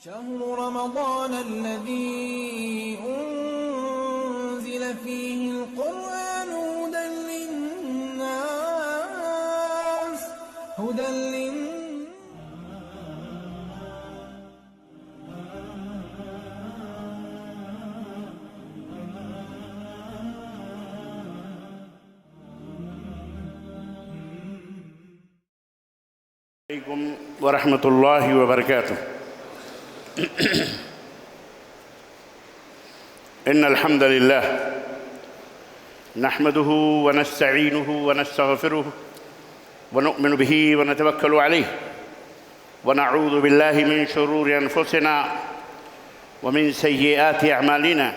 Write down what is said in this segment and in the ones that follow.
شهر رمضان الذي أنزل فيه القرآن هدى للناس عليكم ورحمة الله وبركاته. إن الحمد لله نحمده ونستعينه ونستغفره ونؤمن به ونتوكل عليه ونعوذ بالله من شرور أنفسنا ومن سيئات أعمالنا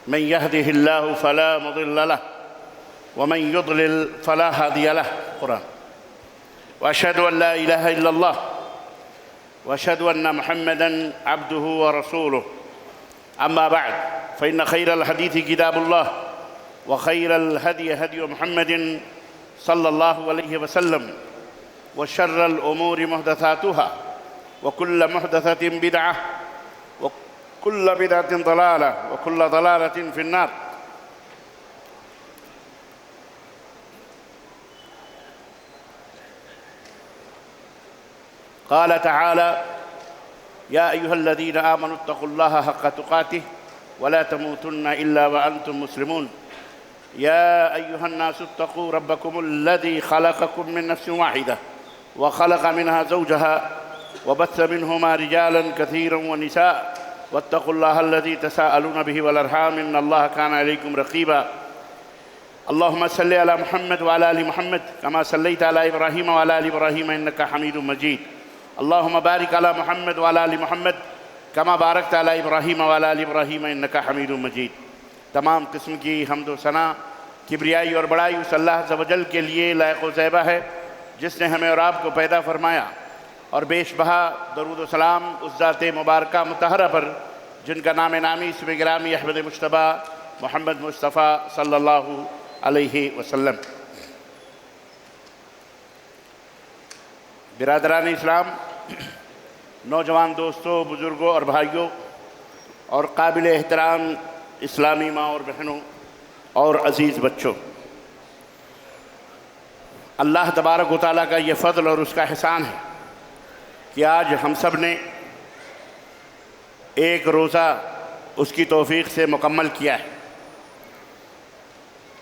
من يهده الله فلا مضل له ومن يضلل فلا هادي له. قرآن. وأشهد أن لا إله إلا الله وأشهد أن محمدًا عبده ورسوله. أما بعد فإن خير الحديث كتاب الله وخير الهدي هدي محمد صلى الله عليه وسلم وشر الأمور محدثاتها وكل محدثة بدعة وكل بدعة ضلالة وكل ضلالة في النار. قال تعالى: يا أيها الذين آمنوا اتقوا الله حق تقاته ولا تموتن إلا وأنتم مسلمون. يا أيها الناس اتقوا ربكم الذي خلقكم من نفس واحدة وخلق منها زوجها وبث منهما رجالا كثيرا ونساء واتقوا الله الذي تساءلون به والأرحام إن الله كان عليكم رقيبا. اللهم صل على محمد وعلى آل محمد كما صليت على إبراهيم وعلى آل إبراهيم إنك حميد مجيد. اللهم بارك على محمد وعلى آل محمد كما باركت على إبراهيم وعلى آل إبراهيم إنك حميد مجيد. تمام قسم کی حمد و ثنا کبریائی اور بڑائی اس اللہ عز و جل کے لیے لائق و زیبہ ہے جس نے ہمیں اور آپ کو پیدا فرمایا، اور بیش بہا درود و سلام اس ذات مبارکہ مطہرہ پر جن کا نام نامی اسم گرامی احمد مجتبیٰ محمد مصطفیٰ صلی اللہ علیہ وسلم. برادران اسلام، نوجوان دوستوں، بزرگوں اور بھائیوں اور قابل احترام اسلامی ماں اور بہنوں اور عزیز بچوں، اللہ تبارک و تعالیٰ کا یہ فضل اور اس کا احسان ہے کہ آج ہم سب نے ایک روزہ اس کی توفیق سے مکمل کیا ہے.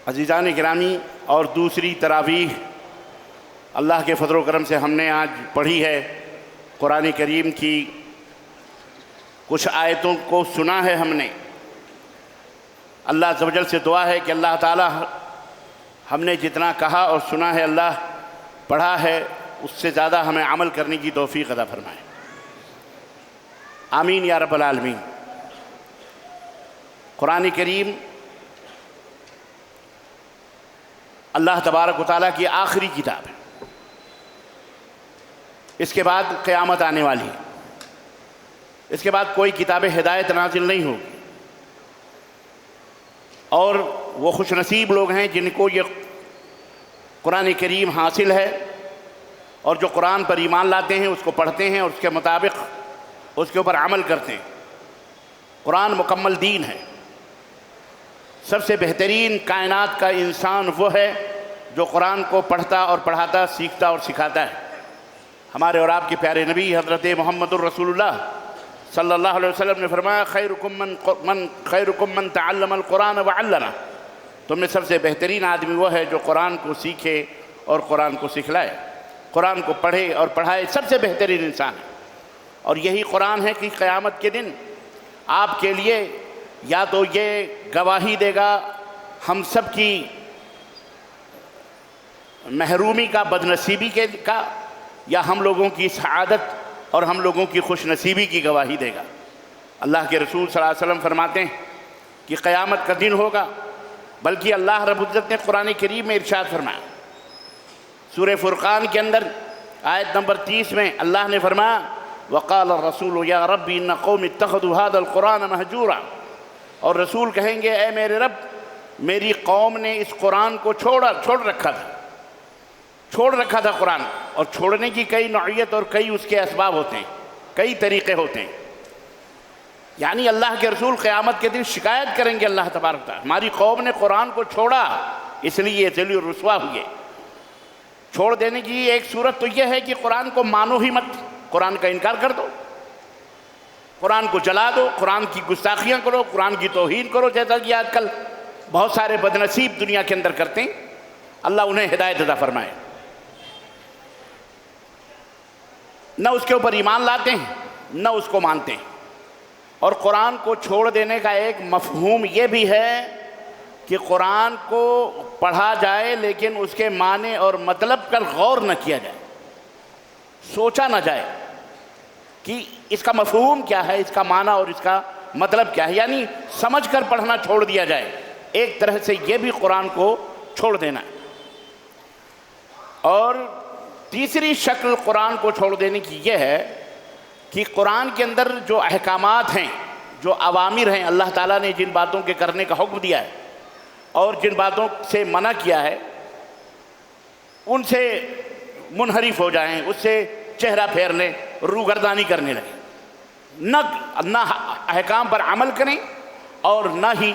عزیزان گرامی، اور دوسری تراویح اللہ کے فضل و کرم سے ہم نے آج پڑھی ہے. قرآن کریم کی کچھ آیتوں کو سنا ہے ہم نے. اللہ عز و جل سے دعا ہے کہ اللہ تعالیٰ ہم نے جتنا کہا اور سنا ہے، اللہ پڑھا ہے، اس سے زیادہ ہمیں عمل کرنے کی توفیق عطا فرمائے. آمین یا رب العالمین. قرآن کریم اللہ تبارک و تعالیٰ کی آخری کتاب ہے. اس کے بعد قیامت آنے والی ہے. اس کے بعد کوئی کتاب ہدایت نازل نہیں ہوگی، اور وہ خوش نصیب لوگ ہیں جن کو یہ قرآن کریم حاصل ہے اور جو قرآن پر ایمان لاتے ہیں، اس کو پڑھتے ہیں اور اس کے مطابق اس کے اوپر عمل کرتے ہیں. قرآن مکمل دین ہے. سب سے بہترین کائنات کا انسان وہ ہے جو قرآن کو پڑھتا اور پڑھاتا، سیکھتا اور سکھاتا ہے. ہمارے اور آپ کے پیارے نبی حضرت محمد الرسول اللہ صلی اللہ علیہ وسلم نے فرمایا: خیرکم من تعلم القرآن وعلمہ. تم میں سب سے بہترین آدمی وہ ہے جو قرآن کو سیکھے اور قرآن کو سکھلائے، قرآن کو پڑھے اور پڑھائے. سب سے بہترین انسان ہے. اور یہی قرآن ہے کہ قیامت کے دن آپ کے لیے یا تو یہ گواہی دے گا ہم سب کی محرومی کا، بد نصیبی کا، یا ہم لوگوں کی سعادت اور ہم لوگوں کی خوش نصیبی کی گواہی دے گا. اللہ کے رسول صلی اللہ علیہ وسلم فرماتے ہیں کہ قیامت کا دن ہوگا، بلکہ اللہ رب العزت نے قرآن کریم میں ارشاد فرمایا. سورہ فرقان کے اندر آیت نمبر 30 میں اللہ نے فرمایا: وقال الرسول یا ربی ان قوم اتخذوا هذا القرآن مہجورا. اور رسول کہیں گے: اے میرے رب، میری قوم نے اس قرآن کو چھوڑ رکھا تھا قرآن. اور چھوڑنے کی کئی نوعیت اور کئی اس کے اسباب ہوتے ہیں، کئی طریقے ہوتے ہیں. یعنی اللہ کے رسول قیامت کے دن شکایت کریں گے اللہ تبارک تعالیٰ، ہماری قوم نے قرآن کو چھوڑا اس لیے ذلیل و رسوا ہوئے۔ چھوڑ دینے کی ایک صورت تو یہ ہے کہ قرآن کو مانو ہی مت، قرآن کا انکار کر دو، قرآن کو جلا دو، قرآن کی گستاخیاں کرو، قرآن کی توہین کرو، جیسا کہ آج کل بہت سارے بدنصیب دنیا کے اندر کرتے ہیں۔ اللہ انہیں ہدایت عطا فرمائے۔ نہ اس کے اوپر ایمان لاتے ہیں نہ اس کو مانتے ہیں۔ اور قرآن کو چھوڑ دینے کا ایک مفہوم یہ بھی ہے کہ قرآن کو پڑھا جائے لیکن اس کے معنی اور مطلب پر غور نہ کیا جائے، سوچا نہ جائے کہ اس کا مفہوم کیا ہے، اس کا معنی اور اس کا مطلب کیا ہے، یعنی سمجھ کر پڑھنا چھوڑ دیا جائے۔ ایک طرح سے یہ بھی قرآن کو چھوڑ دینا ہے۔ اور تیسری شکل قرآن کو چھوڑ دینے کی یہ ہے کہ قرآن کے اندر جو احکامات ہیں، جو اوامر ہیں، اللہ تعالیٰ نے جن باتوں کے کرنے کا حکم دیا ہے اور جن باتوں سے منع کیا ہے، ان سے منحرف ہو جائیں، اس سے چہرہ پھیر لیں، روگردانی کرنے لگیں، نہ احکام پر عمل کریں اور نہ ہی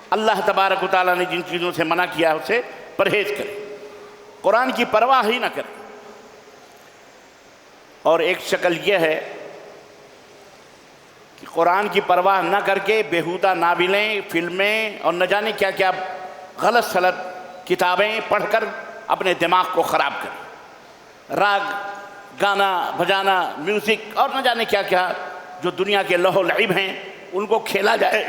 اللہ تبارک و تعالیٰ نے جن چیزوں سے منع کیا ہے اس سے پرہیز کریں، قرآن کی پرواہ ہی نہ کریں۔ اور ایک شکل یہ ہے کہ قرآن کی پرواہ نہ کر کے بیہودہ ناولیں، فلمیں اور نہ جانے کیا کیا غلط سلط کتابیں پڑھ کر اپنے دماغ کو خراب کریں، راگ گانا بجانا میوزک اور نہ جانے کیا کیا جو دنیا کے لہو لعب ہیں ان کو کھیلا جائے،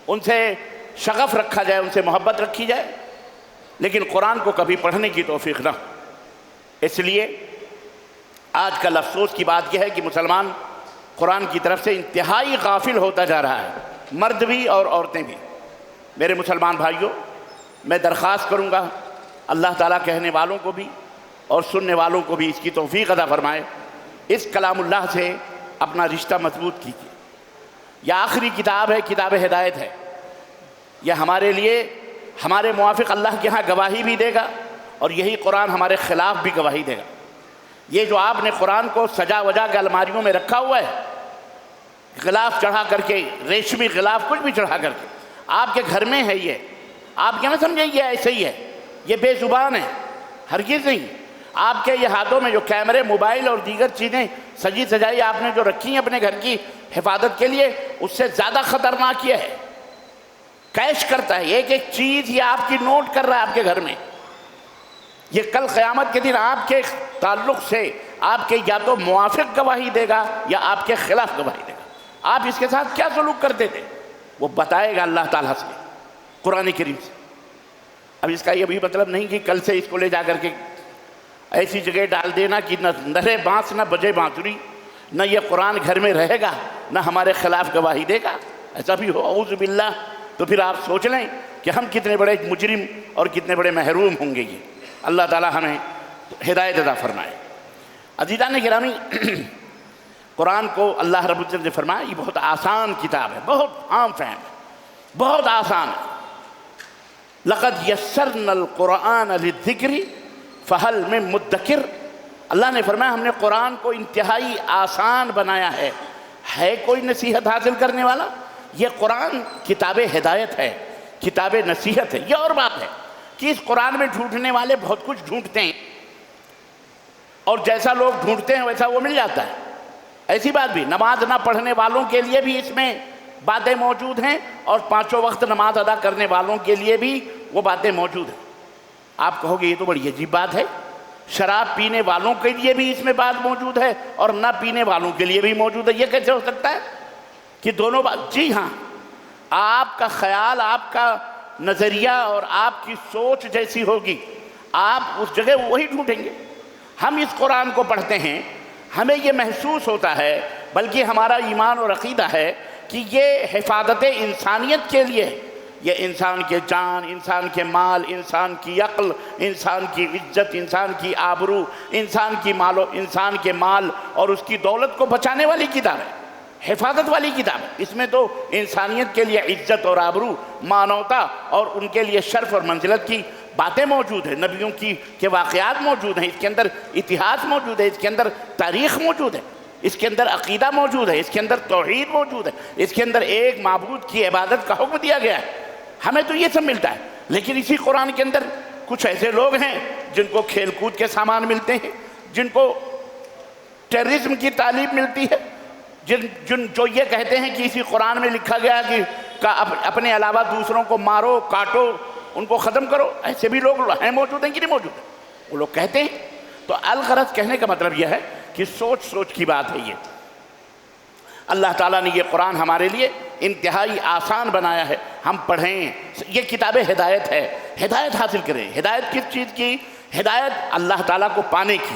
ان سے شغف رکھا جائے، ان سے محبت رکھی جائے، لیکن قرآن کو کبھی پڑھنے کی توفیق نہ ہو۔ اس لیے آج کل افسوس کی بات یہ ہے کہ مسلمان قرآن کی طرف سے انتہائی غافل ہوتا جا رہا ہے، مرد بھی اور عورتیں بھی۔ میرے مسلمان بھائیوں، میں درخواست کروں گا اللہ تعالیٰ کہنے والوں کو بھی اور سننے والوں کو بھی اس کی توفیق عطا فرمائے، اس کلام اللہ سے اپنا رشتہ مضبوط کیجیے۔ یہ آخری کتاب ہے، کتاب ہدایت ہے۔ یہ ہمارے لیے ہمارے موافق اللہ کے ہاں گواہی بھی دے گا اور یہی قرآن ہمارے خلاف بھی گواہی دے گا۔ یہ جو آپ نے قرآن کو سجا وجا کے الماریوں میں رکھا ہوا ہے، غلاف چڑھا کر کے، ریشمی غلاف کچھ بھی چڑھا کر کے، آپ کے گھر میں ہے یہ، آپ کیا نہ سمجھیں یہ ایسے ہی ہے، یہ بے زبان ہے، ہرگز نہیں۔ آپ کے یہ ہاتھوں میں جو کیمرے، موبائل اور دیگر چیزیں سجی سجائی آپ نے جو رکھی ہیں اپنے گھر کی حفاظت کے لیے، اس سے زیادہ خطرناک یہ ہے، کیش کرتا ہے، ایک ایک چیز یہ آپ کی نوٹ کر رہا ہے آپ کے گھر میں۔ یہ کل قیامت کے دن آپ کے تعلق سے آپ کے یا تو موافق گواہی دے گا یا آپ کے خلاف گواہی دے گا۔ آپ اس کے ساتھ کیا سلوک کرتے تھے وہ بتائے گا اللہ تعالیٰ سے، قرآن کریم سے۔ اب اس کا یہ بھی مطلب نہیں کہ کل سے اس کو لے جا کر کے ایسی جگہ ڈال دینا کہ نہ نرے بانس نہ بجے بانسری، نہ یہ قرآن گھر میں رہے گا نہ ہمارے خلاف گواہی دے گا، ایسا بھی ہو اعوذ باللہ، تو پھر آپ سوچ لیں کہ ہم کتنے بڑے مجرم اور کتنے بڑے محروم ہوں گے۔ یہ اللہ تعالیٰ ہمیں ہدایت عطا فرمائے۔ عزیزان گرامی، قرآن کو اللہ رب العزت نے فرمایا یہ بہت آسان کتاب ہے، بہت عام فہم ہے، بہت آسان ہے۔ لقد یسرنا القرآن للذکر فہل من مدکر، اللہ نے فرمایا ہم نے قرآن کو انتہائی آسان بنایا ہے کوئی نصیحت حاصل کرنے والا؟ یہ قرآن کتاب ہدایت ہے، کتاب نصیحت ہے۔ یہ اور بات ہے کہ اس قرآن میں ڈھونڈنے والے بہت کچھ ڈھونڈتے ہیں اور جیسا لوگ ڈھونڈتے ہیں ویسا وہ مل جاتا ہے۔ ایسی بات بھی، نماز نہ پڑھنے والوں کے لیے بھی اس میں باتیں موجود ہیں اور پانچوں وقت نماز ادا کرنے والوں کے لیے بھی وہ باتیں موجود ہیں۔ آپ کہو گے یہ تو بڑی عجیب بات ہے، شراب پینے والوں کے لیے بھی اس میں بات موجود ہے اور نہ پینے والوں کے لیے بھی موجود ہے، یہ کیسے ہو سکتا ہے کہ دونوں بات؟ جی ہاں، آپ کا خیال، آپ کا نظریہ اور آپ کی سوچ جیسی ہوگی آپ اس جگہ وہی ڈھونڈیں گے۔ ہم اس قرآن کو پڑھتے ہیں، ہمیں یہ محسوس ہوتا ہے، بلکہ ہمارا ایمان اور عقیدہ ہے کہ یہ حفاظت انسانیت کے لیے، یہ انسان کے جان، انسان کے مال، انسان کی عقل، انسان کی عزت، انسان کی آبرو، انسان کے مال اور اس کی دولت کو بچانے والی کتاب ہے، حفاظت والی کتاب ہے۔ اس میں تو انسانیت کے لیے عزت اور آبرو، مانوتا اور ان کے لیے شرف اور منزلت کی باتیں موجود ہیں، نبیوں کے واقعات موجود ہیں، اس کے اندر اتہاس موجود ہے، اس کے اندر تاریخ موجود ہے۔ اس کے اندر عقیدہ موجود ہے، اس کے اندر توحید موجود ہے، اس کے اندر ایک معبود کی عبادت کا حکم دیا گیا ہے. ہمیں تو یہ سب ملتا ہے. لیکن اسی قرآن کے اندر کچھ ایسے لوگ ہیں جن کو کھیل کود کے سامان ملتے ہیں، جن کو ٹیررزم کی تعلیم ملتی ہے، جو یہ کہتے ہیں کہ اسی قرآن میں لکھا گیا کہ اپنے علاوہ دوسروں کو مارو، کاٹو، ان کو ختم کرو. ایسے بھی لوگ ہیں، موجود ہیں کہ نہیں موجود ہیں؟ وہ لوگ کہتے ہیں. تو الغرض کہنے کا مطلب یہ ہے کہ سوچ کی بات ہے. یہ اللہ تعالیٰ نے یہ قرآن ہمارے لیے انتہائی آسان بنایا ہے. ہم پڑھیں، یہ کتاب ہدایت ہے. ہدایت حاصل کریں. ہدایت کس چیز کی؟ ہدایت اللہ تعالیٰ کو پانے کی،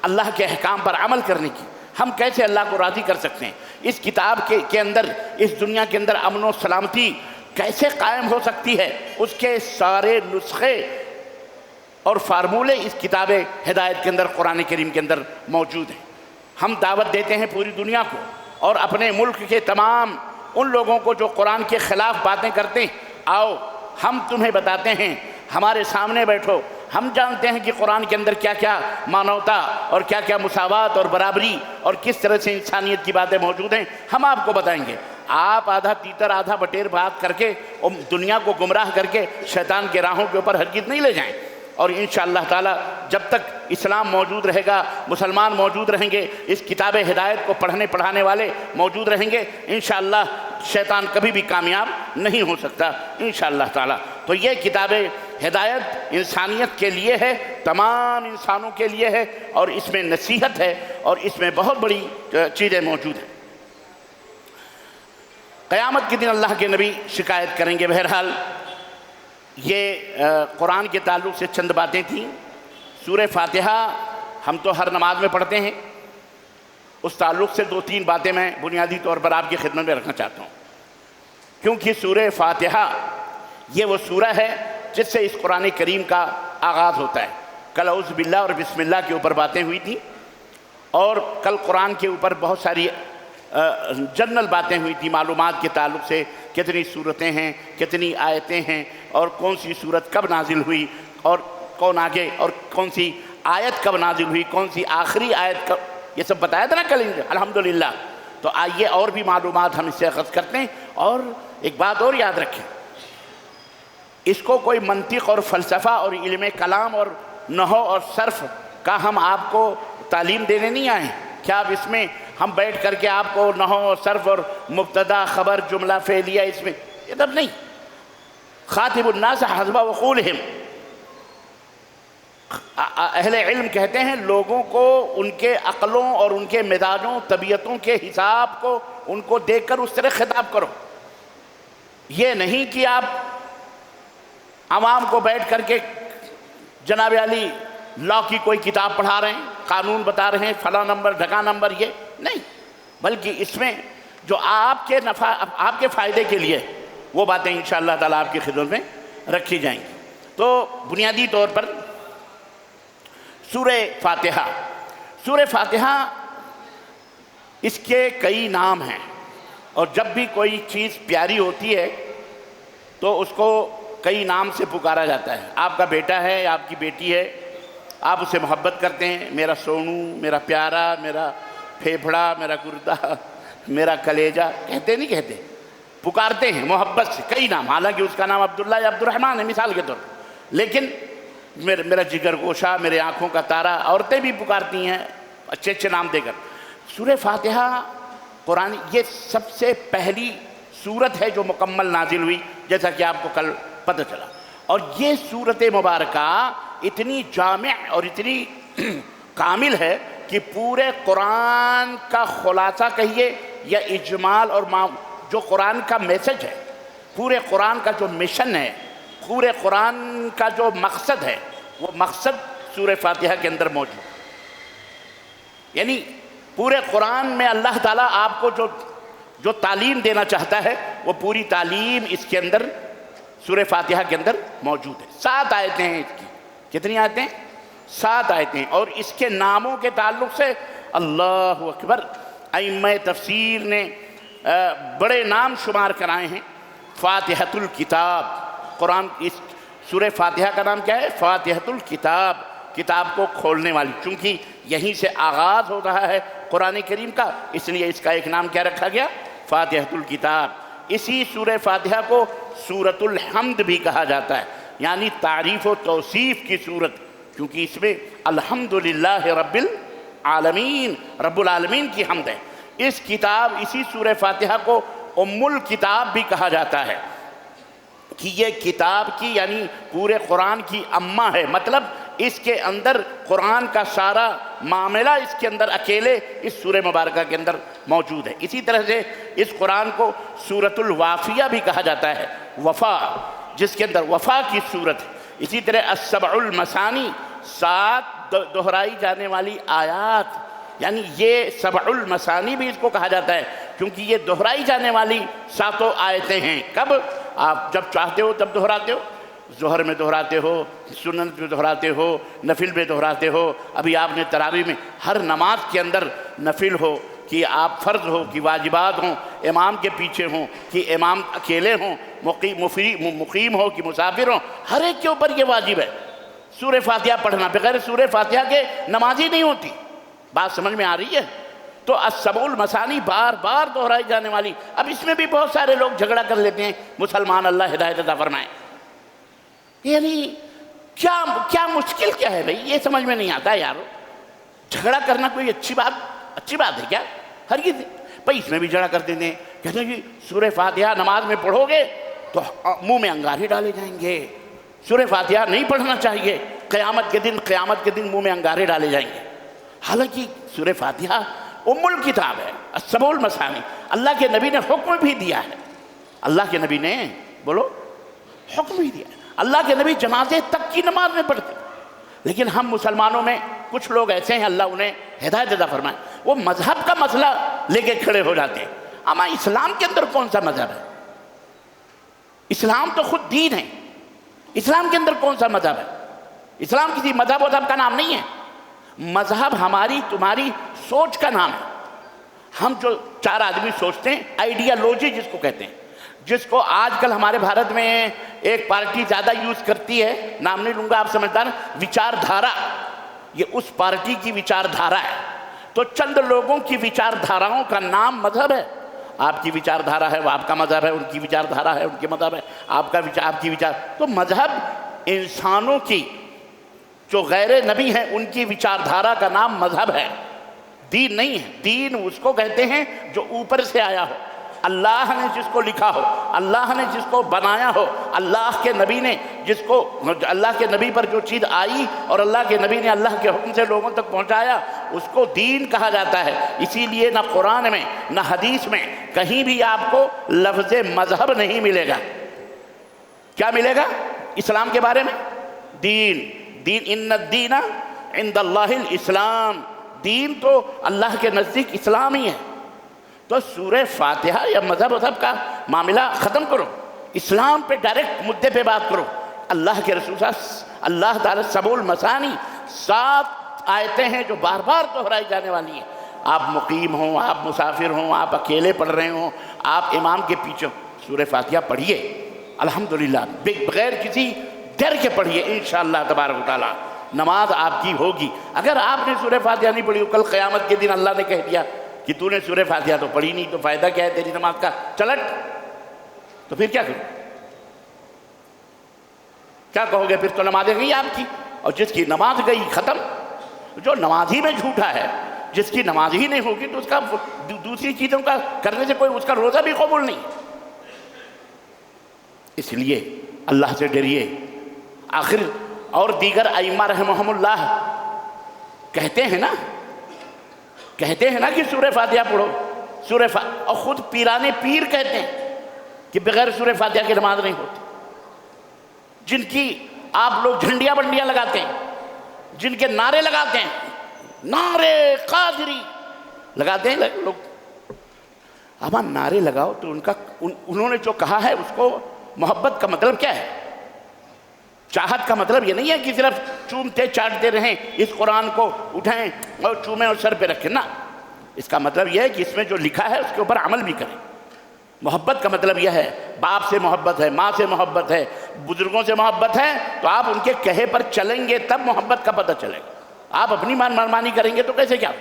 اللہ کے احکام پر عمل کرنے کی. ہم کیسے اللہ کو راضی کر سکتے ہیں؟ اس کتاب کے اندر، اس دنیا کے اندر امن و سلامتی کیسے قائم ہو سکتی ہے، اس کے سارے نسخے اور فارمولے اس کتاب ہدایت کے اندر، قرآن کریم کے اندر موجود ہیں. ہم دعوت دیتے ہیں پوری دنیا کو اور اپنے ملک کے تمام ان لوگوں کو جو قرآن کے خلاف باتیں کرتے ہیں، آؤ ہم تمہیں بتاتے ہیں، ہمارے سامنے بیٹھو. ہم جانتے ہیں کہ قرآن کے اندر کیا کیا مانوتا اور کیا کیا مساوات اور برابری اور کس طرح سے انسانیت کی باتیں موجود ہیں. ہم آپ کو بتائیں گے. آپ آدھا تیتر آدھا بٹیر بات کر کے اور دنیا کو گمراہ کر کے شیطان کے راہوں کے اوپر ہرگز نہیں لے جائیں. اور انشاءاللہ تعالی جب تک اسلام موجود رہے گا، مسلمان موجود رہیں گے، اس کتاب ہدایت کو پڑھنے پڑھانے والے موجود رہیں گے، انشاءاللہ شیطان کبھی بھی کامیاب نہیں ہو سکتا انشاءاللہ تعالی. تو یہ کتاب ہدایت انسانیت کے لیے ہے، تمام انسانوں کے لیے ہے، اور اس میں نصیحت ہے اور اس میں بہت بڑی چیزیں موجود ہیں. قیامت کے دن اللہ کے نبی شکایت کریں گے. بہرحال یہ قرآن کے تعلق سے چند باتیں تھیں. سورہ فاتحہ ہم تو ہر نماز میں پڑھتے ہیں. اس تعلق سے 2-3 باتیں میں بنیادی طور پر آپ کی خدمت میں رکھنا چاہتا ہوں، کیونکہ سورہ فاتحہ یہ وہ سورہ ہے جس سے اس قرآن کریم کا آغاز ہوتا ہے. کل اعوذ باللہ اور بسم اللہ کے اوپر باتیں ہوئی تھیں، اور کل قرآن کے اوپر بہت ساری جنرل باتیں ہوئی تھی معلومات کے تعلق سے. کتنی صورتیں ہیں، کتنی آیتیں ہیں، اور کون سی صورت کب نازل ہوئی، اور کون آگے، اور کون سی آیت کب نازل ہوئی، کون سی آخری آیت کب، یہ سب بتایا تھا نا کل الحمدللہ. تو آئیے اور بھی معلومات ہم اس سے اخذ کرتے ہیں. اور ایک بات اور یاد رکھیں، اس کو کوئی منطق اور فلسفہ اور علم کلام اور نحو اور صرف کا ہم آپ کو تعلیم دینے نہیں آئے. کیا اب اس میں ہم بیٹھ کر کے آپ کو نحو اور صرف اور مبتدا خبر جملہ فعلیہ اس میں یہ سب نہیں. خاطب الناس حسب عقولہم، اہل علم کہتے ہیں لوگوں کو ان کے عقلوں اور ان کے مزاجوں طبیعتوں کے حساب کو ان کو دیکھ کر اس طرح خطاب کرو. یہ نہیں کہ آپ عوام کو بیٹھ کر کے جناب علی لا کی کوئی کتاب پڑھا رہے ہیں، قانون بتا رہے ہیں، فلاں نمبر ڈھکا نمبر، یہ نہیں، بلکہ اس میں جو آپ کے فائدے کے لیے وہ باتیں انشاءاللہ تعالیٰ آپ کی خدمت میں رکھی جائیں گی. تو بنیادی طور پر سورہ فاتحہ اس کے کئی نام ہیں، اور جب بھی کوئی چیز پیاری ہوتی ہے تو اس کو کئی نام سے پکارا جاتا ہے. آپ کا بیٹا ہے، آپ کی بیٹی ہے، آپ اسے محبت کرتے ہیں، میرا سونو، میرا پیارا، میرا پھیپھڑا، میرا گردہ، میرا کلیجہ، کہتے نہیں کہتے، پکارتے ہیں محبت سے کئی نام. حالانکہ اس کا نام عبداللہ یا عبدالرحمن ہے مثال کے طور پر، لیکن میرا جگر گوشہ، میرے آنکھوں کا تارا، عورتیں بھی پکارتی ہیں اچھے اچھے نام دے کر. سورہ فاتحہ قرآن یہ سب سے پہلی سورت ہے جو مکمل نازل ہوئی، جیسا کہ آپ کو کل پتہ چلا. اور یہ سورت مبارکہ اتنی جامع اور اتنی کامل ہے کہ پورے قرآن کا خلاصہ کہیے یا اجمال، اور جو قرآن کا میسج ہے، پورے قرآن کا جو مشن ہے، پورے قرآن کا جو مقصد ہے، وہ مقصد سورہ فاتحہ کے اندر موجود. یعنی پورے قرآن میں اللہ تعالیٰ آپ کو جو تعلیم دینا چاہتا ہے، وہ پوری تعلیم اس کے اندر سورہ فاتحہ کے اندر موجود ہے. 7 آیتیں ہیں اس کی. کتنی آیتیں؟ 7 آیتیں. اور اس کے ناموں کے تعلق سے اللہ اکبر، ائمہ تفسیر نے بڑے نام شمار کرائے ہیں. فاتحۃ الکتاب، قرآن اس سورہ فاتحہ کا نام کیا ہے؟ فاتحۃ الکتاب، کتاب کو کھولنے والی، چونکہ یہیں سے آغاز ہو رہا ہے قرآن کریم کا، اس لیے اس کا ایک نام کیا رکھا گیا؟ فاتحۃ الکتاب۔ اسی سورہ فاتحہ کو سورۃ الحمد بھی کہا جاتا ہے، یعنی تعریف و توصیف کی سورت، کیونکہ اس میں الحمدللہ رب العالمین، رب العالمین کی حمد ہے۔ اس کتاب، اسی سورہ فاتحہ کو ام الکتاب بھی کہا جاتا ہے کہ یہ کتاب کی یعنی پورے قرآن کی اماں ہے، مطلب اس کے اندر قرآن کا سارا معاملہ اس کے اندر اکیلے اس سورہ مبارکہ کے اندر موجود ہے۔ اسی طرح سے اس قرآن کو سورۃ الوافیہ بھی کہا جاتا ہے، وفا، جس کے اندر وفا کی صورت ہے۔ اسی طرح السبع المثانی، 7 دہرائی جانے والی آیات، یعنی یہ سبع المثانی بھی اس کو کہا جاتا ہے کیونکہ یہ دہرائی جانے والی 7 آیتیں ہیں۔ کب؟ آپ جب چاہتے ہو تب دہراتے ہو، ظہر میں دہراتے ہو، سنت میں دہراتے ہو، نفل میں دہراتے ہو۔ ابھی آپ نے تراویح میں، ہر نماز کے اندر نفل ہو کہ آپ فرض ہو کہ واجبات ہوں، امام کے پیچھے ہوں کہ امام اکیلے ہوں، مقیم ہو کہ مسافر ہوں، ہر ایک کے اوپر یہ واجب ہے سورہ فاتحہ پڑھنا۔ بغیر سورہ فاتحہ کے نماز ہی نہیں ہوتی۔ بات سمجھ میں آ رہی ہے؟ تو السبع المثانی بار بار دہرائی جانے والی۔ اب اس میں بھی بہت سارے لوگ جھگڑا کر لیتے ہیں، مسلمان اللہ ہدایت عطا فرمائے، یعنی کیا مشکل کیا ہے بھئی؟ یہ سمجھ میں نہیں آتا ہے یارو۔ جھگڑا کرنا کوئی اچھی بات ہے کیا؟ ہرگز۔ بھئی اس میں بھی جھگڑا کر دیتے ہیں، کہتے ہیں کہ سورہ فاتحہ نماز میں پڑھو گے تو منہ میں انگارے ڈالے جائیں گے، سورہ فاتحہ نہیں پڑھنا چاہیے، قیامت کے دن منہ میں انگارے ڈالے جائیں گے۔ حالانکہ سورہ فاتحہ ام الکتاب ہے، السبع المثانی۔ اللہ کے نبی نے حکم بھی دیا ہے، اللہ کے نبی نے بولو حکم بھی دیا ہے۔ اللہ کے نبی جنازے تک کی نماز میں پڑھتے، لیکن ہم مسلمانوں میں کچھ لوگ ایسے ہیں، اللہ انہیں ہدایت عطا فرمائے، وہ مذہب کا مسئلہ لے کے کھڑے ہو جاتے ہیں۔ اما اسلام کے اندر کون سا مذہب ہے؟ اسلام تو خود دین ہے، اسلام کے اندر کون سا مذہب ہے؟ اسلام کسی مذہب کا نام نہیں ہے۔ مذہب ہماری تمہاری سوچ کا نام ہے۔ ہم جو 4 آدمی سوچتے ہیں، آئیڈیالوجی جس کو کہتے ہیں، جس کو آج کل ہمارے بھارت میں ایک پارٹی زیادہ یوز کرتی ہے، نام نہیں لوں گا آپ سمجھدار، وچار دھارا، یہ اس پارٹی کی وچار دھارا ہے۔ تو چند لوگوں کی وچار دھاراؤں کا نام مذہب ہے۔ آپ کی وچار دھارا ہے وہ آپ کا مذہب ہے، ان کی وچار دھارا ہے ان کے مذہب ہے، آپ کی وچار۔ تو مذہب انسانوں کی جو غیر نبی ہیں ان کی وچار دھارا کا نام مذہب ہے، دین نہیں ہے۔ دین اس کو کہتے ہیں جو اوپر سے آیا ہو، اللہ نے جس کو لکھا ہو، اللہ نے جس کو بنایا ہو، اللہ کے نبی نے جس کو، اللہ کے نبی پر جو چیز آئی اور اللہ کے نبی نے اللہ کے حکم سے لوگوں تک پہنچایا، اس کو دین کہا جاتا ہے۔ اسی لیے نہ قرآن میں نہ حدیث میں کہیں بھی آپ کو لفظ مذہب نہیں ملے گا۔ کیا ملے گا اسلام کے بارے میں؟ دین۔ ان الدین عند اللہ الاسلام، دین تو اللہ کے نزدیک اسلام ہی ہے۔ تو سورہ فاتحہ یا مذہب کا معاملہ ختم کرو، اسلام پہ ڈائریکٹ مدے پہ بات کرو۔ اللہ کے رسول اللہ تعالیٰ سبع المثانی، 7 آیتیں ہیں جو بار بار دہرائی جانے والی ہیں۔ آپ مقیم ہوں، آپ مسافر ہوں، آپ اکیلے پڑھ رہے ہوں، آپ امام کے پیچھے سورہ فاتحہ پڑھیے، الحمدللہ بغیر کسی ڈر کے پڑھیے، انشاءاللہ تبارک و تعالیٰ نماز آپ کی ہوگی۔ اگر آپ نے سورہ فاتحہ نہیں پڑھی، کل قیامت کے دن اللہ نے کہہ دیا کہ تو نے سورہ فاتحہ تو پڑھی نہیں، تو فائدہ کیا ہے تیری نماز کا؟ چلٹ، تو پھر کیا کرو؟ کیا کہو گے؟ پھر تو نمازیں گئی آپ کی، اور جس کی نماز گئی ختم۔ جو نماز ہی میں جھوٹا ہے، جس کی نماز ہی نہیں ہوگی تو اس کا دوسری چیزوں کا کرنے سے کوئی اس کا روزہ بھی قبول نہیں۔ اس لیے اللہ سے ڈریے۔ آخر اور دیگر ائمہ رحمہم اللہ کہتے ہیں نا کہ سورہ فاتحہ پڑھو، اور خود پیران پیر کہتے ہیں کہ بغیر سورہ فاتحہ کی نماز نہیں ہوتی۔ جن کی آپ لوگ جھنڈیاں بنڈیاں لگاتے ہیں، جن کے نعرے لگاتے ہیں، نعرے قادری لگاتے ہیں لوگ۔ اب آپ نعرے لگاؤ تو انہوں نے جو کہا ہے اس کو محبت کا مطلب کیا ہے؟ چاہت کا مطلب یہ نہیں ہے کہ صرف چومتے چاٹتے رہیں، اس قرآن کو اٹھائیں اور چومیں اور سر پہ رکھیں، نہ۔ اس کا مطلب یہ ہے کہ اس میں جو لکھا ہے اس کے اوپر عمل بھی کریں۔ محبت کا مطلب یہ ہے، باپ سے محبت ہے، ماں سے محبت ہے، بزرگوں سے محبت ہے، تو آپ ان کے کہے پر چلیں گے تب محبت کا پتہ چلے گا۔ آپ اپنی منمانی کریں گے تو کیسے کیا؟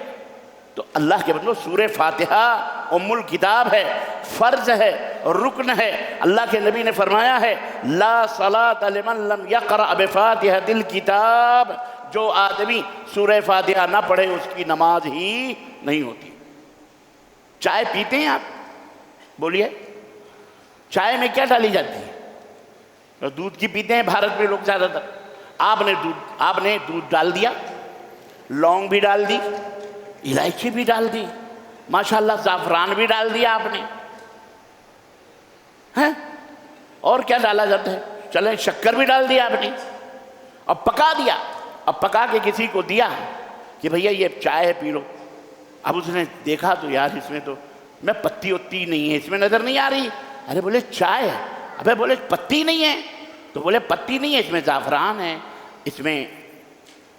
تو اللہ کے بندو سورہ فاتحہ ام الکتاب ہے، فرض ہے، رکن ہے۔ اللہ کے نبی نے فرمایا ہے لا صلاۃ لمن لم یقرأ بفاتحۃ الکتاب، جو آدمی سورہ فاتحہ نہ پڑھے اس کی نماز ہی نہیں ہوتی۔ چائے پیتے ہیں آپ؟ بولیے، چائے میں کیا ڈالی جاتی ہے؟ دودھ کی پیتے ہیں بھارت میں لوگ زیادہ تر۔ آپ نے دودھ ڈال دیا، لونگ بھی ڈال دی، الائچی بھی ڈال دی، ماشاءاللہ زعفران بھی ڈال دیا آپ نے، ہیں؟ اور کیا ڈالا جاتا ہے؟ چلیں شکر بھی ڈال دیا آپ نے، اب پکا دیا، اب پکا کے کسی کو دیا کہ بھیا یہ چائے پی لو۔ اب اس نے دیکھا تو یار اس میں تو میں پتی وتی نہیں ہے، اس میں نظر نہیں آ رہی۔ ارے بولے چائے ہے، ابے بولے پتی نہیں ہے، تو بولے پتی نہیں ہے، اس میں زعفران ہے، اس میں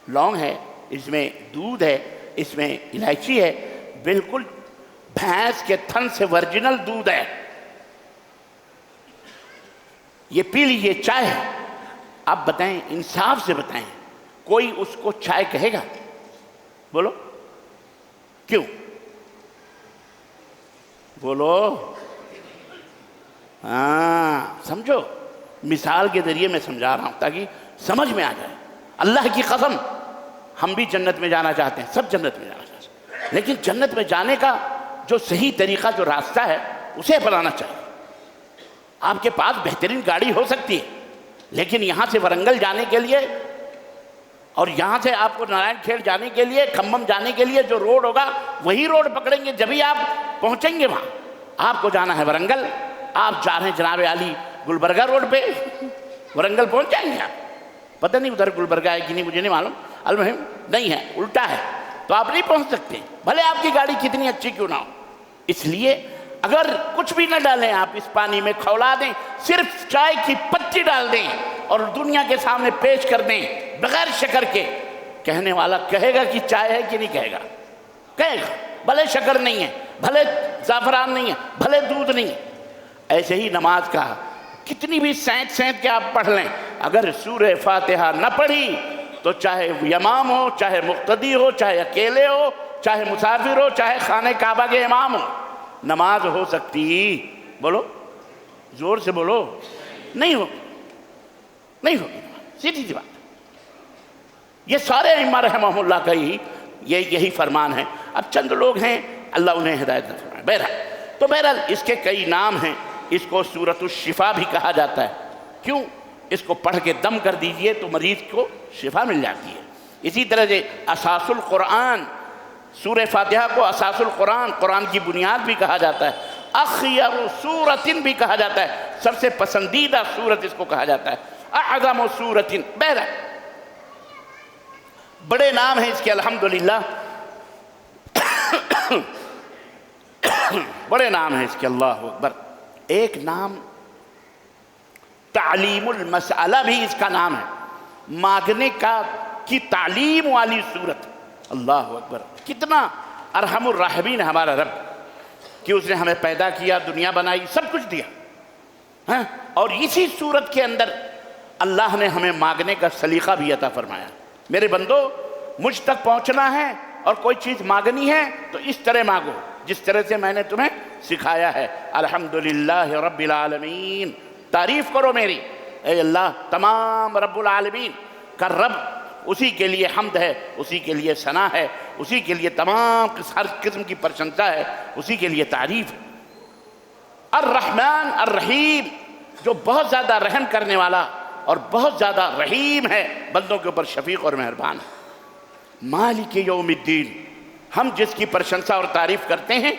لونگ ہے، اس میں دودھ ہے، اس میں الائچی ہے، بالکل بھینس کے تھن سے ورجنل دودھ ہے، یہ پی لیجئے چائے ہے۔ اب بتائیں، انصاف سے بتائیں، کوئی اس کو چائے کہے گا؟ بولو کیوں؟ بولو، ہاں سمجھو، مثال کے ذریعے میں سمجھا رہا ہوں تاکہ سمجھ میں آ جائے۔ اللہ کی قسم ہم بھی جنت میں جانا چاہتے ہیں، سب جنت میں جانا چاہتے ہیں، لیکن جنت میں جانے کا جو صحیح طریقہ، جو راستہ ہے اسے اپنانا چاہیے۔ آپ کے پاس بہترین گاڑی ہو سکتی ہے، لیکن یہاں سے ورنگل جانے کے لیے اور یہاں سے آپ کو نارائن کھیڑ جانے کے لیے، کھمم جانے کے لیے جو روڈ ہوگا وہی روڈ پکڑیں گے، جبھی آپ پہنچیں گے وہاں۔ آپ کو جانا ہے ورنگل، آپ جا رہے ہیں جناب علی گلبرگہ روڈ پہ، ورنگل پہنچ جائیں گے آپ؟ پتہ نہیں ادھر گلبرگہ ہے کہ نہیں، مجھے نہیں معلوم، المہم نہیں ہے، الٹا ہے، تو آپ نہیں پہنچ سکتے بھلے آپ کی گاڑی کتنی اچھی کیوں نہ ہو۔ اس لیے اگر کچھ بھی نہ ڈالیں آپ، اس پانی میں کھولا دیں، صرف چائے کی پتی ڈال دیں اور دنیا کے سامنے پیش کر دیں بغیر شکر کے، کہنے والا کہے گا کہ چائے ہے کہ نہیں کہے گا؟ کہے گا، بھلے شکر نہیں ہے، بھلے زعفران نہیں ہے، بھلے دودھ نہیں ہے۔ ایسے ہی نماز کا کتنی بھی سینت کے آپ پڑھ لیں، اگر سورہ فاتحہ نہ پڑھی تو چاہے امام ہو، چاہے مقتدی ہو، چاہے اکیلے ہو، چاہے مسافر ہو، چاہے خانہ کعبہ کے امام ہو، نماز ہو سکتی؟ بولو زور سے بولو، نہیں ہو، نہیں ہوگی، سیدھی سی بات۔ یہ سارے ائمہ رحمہم اللہ کا یہی فرمان ہے۔ اب چند لوگ ہیں اللہ انہیں ہدایت نہ فرمائے۔ بہرحال اس کے کئی نام ہیں، اس کو سورۃ الشفا بھی کہا جاتا ہے۔ کیوں؟ اس کو پڑھ کے دم کر دیجئے تو مریض کو شفا مل جاتی ہے۔ اسی طرح سے اساس القرآن، سورہ فاتحہ کو اساس القرآن، قرآن کی بنیاد بھی کہا جاتا ہے۔ اخیر سورۃ بھی کہا جاتا ہے، سب سے پسندیدہ سورت اس کو کہا جاتا ہے، اعظم سورۃ۔ بہرحال بڑے نام ہیں اس کے الحمدللہ، بڑے نام ہیں اس کے، اللہ اکبر۔ ایک نام تعلیم المسئلہ بھی اس کا نام ہے، مانگنے کی تعلیم والی صورت۔ اللہ اکبر، کتنا ارحم الراحمین ہے ہمارا رب کہ اس نے ہمیں پیدا کیا، دنیا بنائی، سب کچھ دیا، اور اسی صورت کے اندر اللہ نے ہمیں مانگنے کا سلیقہ بھی عطا فرمایا۔ میرے بندو، مجھ تک پہنچنا ہے اور کوئی چیز مانگنی ہے تو اس طرح مانگو جس طرح سے میں نے تمہیں سکھایا ہے۔ الحمدللہ رب العالمین، تعریف کرو میری، اے اللہ تمام رب العالمین کا رب، اسی کے لیے حمد ہے، اسی کے لیے ثنا ہے، اسی کے لیے تمام ہر قسم کی پرشنسا ہے، اسی کے لیے تعریف ہے۔ الرحمن الرحیم، جو بہت زیادہ رحم کرنے والا اور بہت زیادہ رحیم ہے، بندوں کے اوپر شفیق اور مہربان ہے۔ مالک یوم الدین، ہم جس کی پرشنسا اور تعریف کرتے ہیں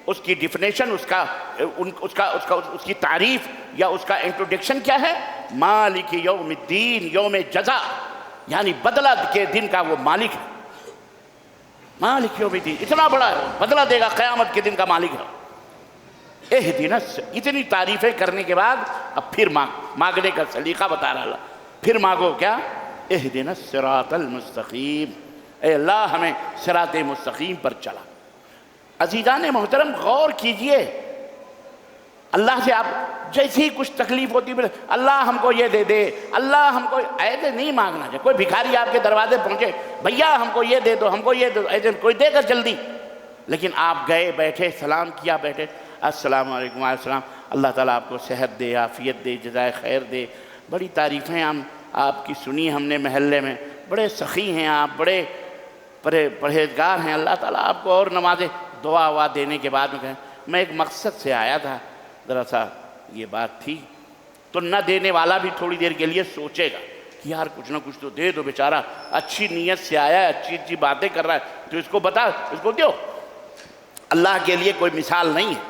اس کی ڈیفینیشن، اس کی تعریف یا اس کا انٹروڈکشن کیا ہے؟ مالک یوم الدین، یوم جزا، یعنی بدلہ کے دن کا وہ مالک ہے۔ مالک یوم الدین اتنا بڑا ہے، بدلہ دے گا، قیامت کے دن کا مالک ہے۔ اہدنا، اتنی تعریفیں کرنے کے بعد اب پھر مانگنے کا سلیقہ بتا رہا اللہ، پھر مانگو کیا؟ اہدنا الصراط المستقیم، اے اللہ ہمیں صراط مستقیم پر چلا۔ عزیزان محترم، غور کیجئے، اللہ سے آپ جیسی کچھ تکلیف ہوتی ہے، اللہ ہم کو یہ دے دے، اللہ ہم کو، ایسے نہیں مانگنا چاہیے۔ کوئی بھکاری آپ کے دروازے پہنچے، بھیا ہم کو یہ دے دو، ہم کو یہ دے دو، ایسے کوئی دے گا جلدی؟ لیکن آپ گئے بیٹھے سلام کیا بیٹھے السلام علیکم وعلیکم السلام، اللہ تعالیٰ آپ کو صحت دے، عافیت دے، جزائے خیر دے۔ بڑی تعریفیں آپ کی سنی ہم نے محلے میں، بڑے سخی ہیں آپ، بڑے پرہیزگار ہیں، اللہ تعالیٰ آپ کو اور نوازے۔ دعا ہوا دینے کے بعد میں کہیں میں ایک مقصد سے آیا تھا، ذرا سا یہ بات تھی، تو نہ دینے والا بھی تھوڑی دیر کے لیے سوچے گا کہ یار کچھ نہ کچھ تو دے دو، بیچارہ اچھی نیت سے آیا ہے، اچھی اچھی باتیں کر رہا ہے، تو اس کو بتا، اس کو دیو۔ اللہ کے لیے کوئی مثال نہیں ہے،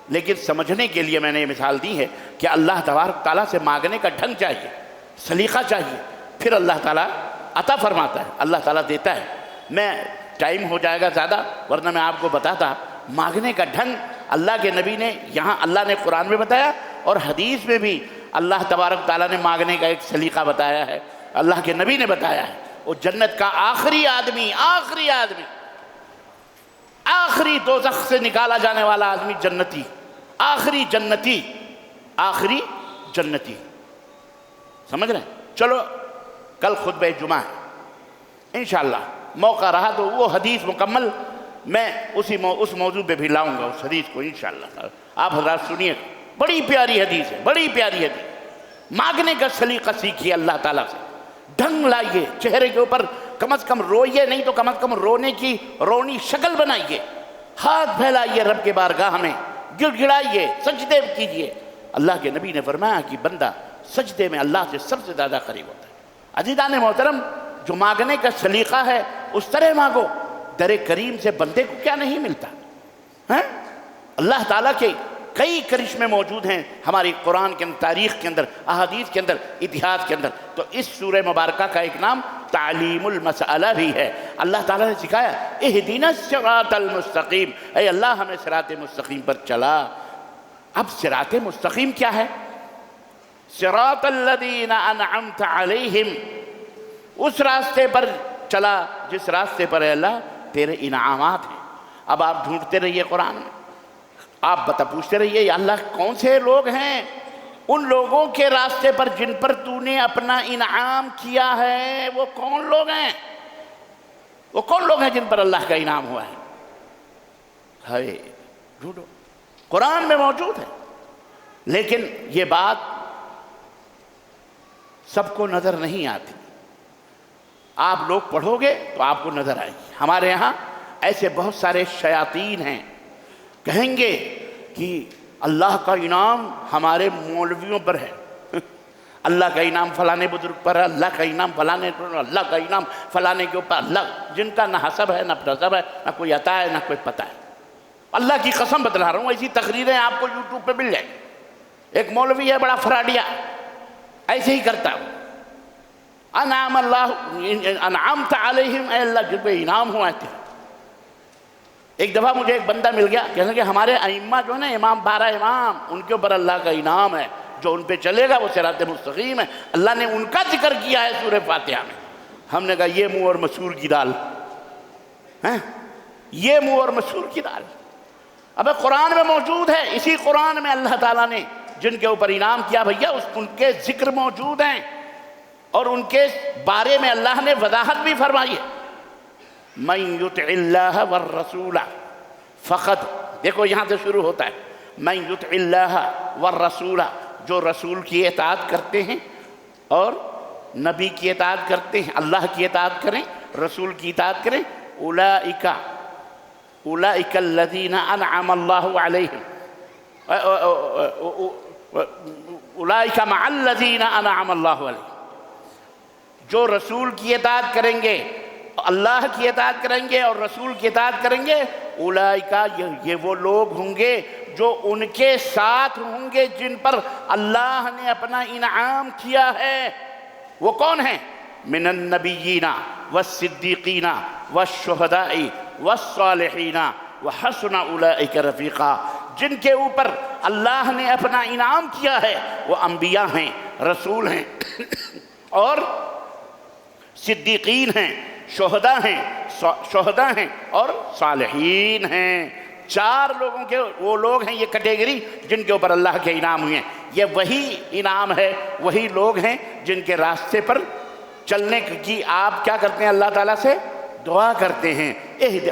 لیکن سمجھنے کے لیے میں نے یہ مثال دی ہے کہ اللہ تبارک تعالیٰ سے مانگنے کا ڈھنگ چاہیے، سلیقہ چاہیے، پھر اللہ تعالیٰ عطا فرماتا ہے، اللہ تعالیٰ دیتا ہے۔ میں ٹائم ہو جائے گا زیادہ، ورنہ میں آپ کو بتاتا مانگنے کا ڈھنگ اللہ کے نبی نے، یہاں اللہ نے قرآن میں بتایا اور حدیث میں بھی اللہ تبارک تعالیٰ نے مانگنے کا ایک سلیقہ بتایا ہے، اللہ کے نبی نے بتایا ہے۔ وہ جنت کا آخری آدمی، آخری دوزخ سے نکالا جانے والا آدمی جنتی، آخری جنتی، سمجھ رہے ہیں؟ چلو کل خطبہ جمعہ ہے، انشاءاللہ موقع رہا تو وہ حدیث مکمل میں اس موضوع پہ بھی لاؤں گا، اس حدیث کو انشاءاللہ آپ حضرات سنیے، بڑی پیاری حدیث ہے، بڑی پیاری حدیث۔ مانگنے کا سلیقہ سیکھیے اللہ تعالیٰ سے، ڈھنگ لائیے، چہرے کے اوپر کم از کم روئیے نہیں تو کم از کم رونے کی رونی شکل بنائیے، ہاتھ پھیلائیے رب کے بارگاہ میں، گڑ گڑائیے، سجدے کیجئے۔ اللہ کے نبی نے فرمایا کہ بندہ سجدے میں اللہ سے سب سے زیادہ قریب ہوتا ہے۔ عزیزان محترم، جو مانگنے کا سلیقہ ہے اس طرح مانگو، در کریم سے بندے کو کیا نہیں ملتا ہے؟ اللہ تعالیٰ کے کئی کرشمے موجود ہیں ہماری قرآن کے اندر، تاریخ کے اندر، احادیث کے اندر، اتہاس کے اندر۔ تو اس سورہ مبارکہ کا ایک نام تعلیم المسئلہ بھی ہے۔ اللہ تعالیٰ نے سکھایا اہدنا الصراط المستقیم، اے اللہ ہمیں صراط مستقیم پر چلا۔ اب صراط مستقیم کیا ہے؟ صراط الذین انعمت علیہم، اس راستے پر چلا جس راستے پر اے اللہ تیرے انعامات ہیں۔ اب آپ ڈھونڈتے رہیے قرآن میں، آپ پوچھتے رہیے یا اللہ کون سے لوگ ہیں ان لوگوں کے راستے پر جن پر تو نے اپنا انعام کیا ہے؟ وہ کون لوگ ہیں؟ وہ کون لوگ ہیں جن پر اللہ کا انعام ہوا ہے؟ ڈھونڈو، قرآن میں موجود ہے، لیکن یہ بات سب کو نظر نہیں آتی۔ آپ لوگ پڑھو گے تو آپ کو نظر آئے گی۔ ہمارے یہاں ایسے بہت سارے شیاطین ہیں، کہیں گے کہ اللہ کا انعام ہمارے مولویوں پر ہے، اللہ کا انعام فلانے بزرگ پر ہے، اللہ کا انعام فلانے پر، اللہ کا انعام فلانے کے اوپر، اللہ جن کا نہ حسب ہے نہ نسب ہے، نہ کوئی عطا ہے نہ کوئی پتہ ہے۔ اللہ کی قسم بتلا رہا ہوں، ایسی تقریریں آپ کو یوٹیوب پہ مل جائیں۔ ایک مولوی ہے بڑا فراڈیا، ایسے ہی کرتا ہوں، انعام اللہ انعامت علیہم، اے اللہ جن پہ انعام ہوا ہے۔ ایک دفعہ مجھے ایک بندہ مل گیا، کہنے کہ ہمارے ائمہ جو ہے نا، امام 12 امام، ان کے اوپر اللہ کا انعام ہے، جو ان پہ چلے گا وہ صراط مستقیم ہے، اللہ نے ان کا ذکر کیا ہے سورہ فاتحہ میں۔ ہم نے کہا یہ منہ اور مسور کی دال، یہ منہ اور مسور کی دال۔ اب قرآن میں موجود ہے، اسی قرآن میں اللہ تعالیٰ نے جن کے اوپر انعام کیا بھیا ان کے ذکر موجود ہیں، اور ان کے بارے میں اللہ نے وضاحت بھی فرمائی ہے۔ من یطع اللہ والرسول فقد، دیکھو یہاں سے شروع ہوتا ہے، من یطع اللہ والرسول، جو رسول کی اطاعت کرتے ہیں اور نبی کی اطاعت کرتے ہیں، اللہ کی اطاعت کریں، رسول کی اطاعت کریں، اولئک الذین انعم اللہ علیہم، اولئک مع الذین انعم اللہ علیہم، جو رسول کی اطاعت کریں گے، اللہ کی اطاعت کریں گے اور رسول کی اطاعت کریں گے، اولئکا یہ وہ لوگ ہوں گے جو ان کے ساتھ ہوں گے جن پر اللہ نے اپنا انعام کیا ہے۔ وہ کون ہیں؟ من النبیین والصدیقین والشہداء والصالحین وحسن اولئک رفیقا، جن کے اوپر اللہ نے اپنا انعام کیا ہے وہ انبیاء ہیں، رسول ہیں اور صدیقین ہیں، شہداء ہیں اور صالحین ہیں۔ 4 لوگوں کے وہ لوگ ہیں، یہ کیٹیگری جن کے اوپر اللہ کے انعام ہوئے ہیں۔ یہ وہی انعام ہے، وہی لوگ ہیں جن کے راستے پر چلنے کی آپ کیا کرتے ہیں؟ اللہ تعالیٰ سے دعا کرتے ہیں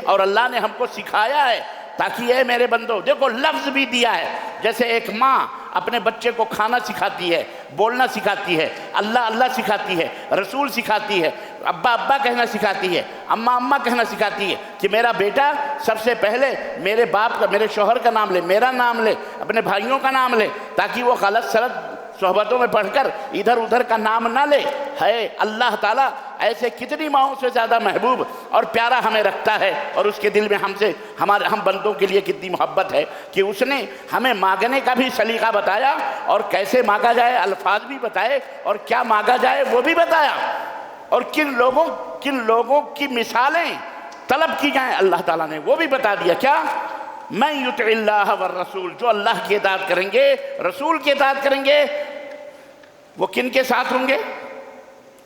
اور اللہ نے ہم کو سکھایا ہے تاکہ اے میرے بندو، دیکھو لفظ بھی دیا ہے، جیسے ایک ماں اپنے بچے کو کھانا سکھاتی ہے، بولنا سکھاتی ہے، اللہ اللہ سکھاتی ہے، رسول سکھاتی ہے، ابا ابا کہنا سکھاتی ہے، اماں اماں کہنا سکھاتی ہے کہ میرا بیٹا سب سے پہلے میرے باپ کا، میرے شوہر کا نام لے، میرا نام لے، اپنے بھائیوں کا نام لے، تاکہ وہ غلط سلط صحبتوں میں پڑھ کر ادھر ادھر کا نام نہ لے۔ ہے اللہ تعالیٰ ایسے کتنی ماؤں سے زیادہ محبوب اور پیارا ہمیں رکھتا ہے، اور اس کے دل میں ہم بندوں کے لیے کتنی محبت ہے کہ اس نے ہمیں مانگنے کا بھی سلیقہ بتایا، اور کیسے مانگا جائے الفاظ بھی بتائے، اور کیا مانگا جائے وہ بھی بتایا، اور کن لوگوں کی مثالیں طلب کی جائیں اللہ تعالیٰ نے وہ بھی بتا دیا۔ کیا؟ من یطع اللہ والرسول، جو اللہ کی اطاعت کریں گے، رسول کی اطاعت کریں گے، وہ کن کے ساتھ ہوں گے؟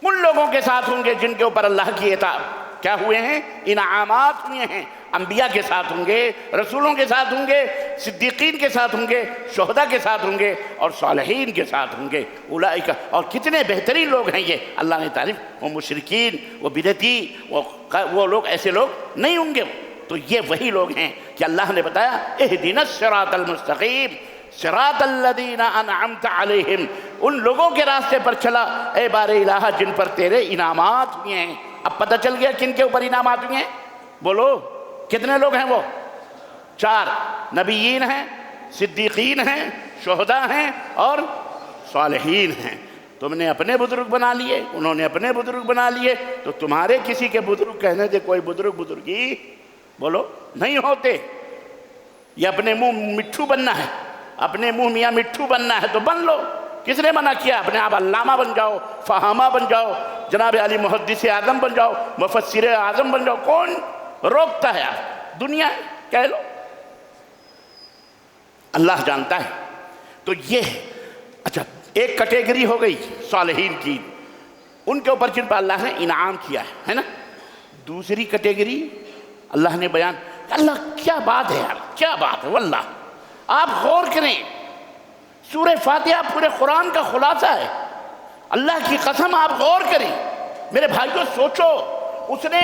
ان لوگوں کے ساتھ ہوں گے جن کے اوپر اللہ کی اطاعت کیا ہوئے ہیں؟ انعامات ہوئے ہیں۔ انبیاء کے ساتھ ہوں گے، رسولوں کے ساتھ ہوں گے، صدیقین کے ساتھ ہوں گے، شہداء کے ساتھ ہوں گے، اور صالحین کے ساتھ ہوں گے۔ اولئک، اور کتنے بہترین لوگ ہیں یہ، اللہ نے تعریف۔ وہ مشرکین، وہ بدعتی، وہ لوگ ایسے لوگ نہیں ہوں گے۔ تو یہ وہی لوگ ہیں کہ اللہ نے بتایا اہدنا الصراط المستقیم صراط الذین انعمت علیہم، ان لوگوں کے راستے پر چلا اے بار الہ جن پر تیرے انعامات ہوئے ہیں۔ اب پتہ چل گیا کن کے اوپر انعامات ہوئے ہیں؟ بولو کتنے لوگ ہیں وہ؟ 4 نبیین ہیں، صدیقین ہیں، شہداء ہیں، اور صالحین ہیں۔ تم نے اپنے بزرگ بنا لیے، انہوں نے اپنے بزرگ بنا لیے، تو تمہارے کسی کے بزرگ کہنے سے کوئی بزرگی بولو نہیں ہوتے۔ یہ اپنے منہ مٹھو بننا ہے، اپنے منہ میاں مٹھو بننا ہے تو بن لو، کس نے منع کیا؟ اپنے آپ علامہ بن جاؤ، فہامہ بن جاؤ، جناب علی محدث اعظم بن جاؤ، مفسر اعظم بن جاؤ، کون روکتا ہے؟ آپ دنیا کہہ لو، اللہ جانتا ہے۔ تو یہ اچھا ایک کیٹیگری ہو گئی صالحین کی، ان کے اوپر جن پر اللہ نے انعام کیا ہے نا۔ دوسری کیٹیگری اللہ نے بیان، اللہ کیا بات ہے یار، کیا بات ہے واللہ، آپ غور کریں، سورہ فاتحہ پورے قرآن کا خلاصہ ہے، اللہ کی قسم آپ غور کریں میرے بھائیوں، سوچو، اس نے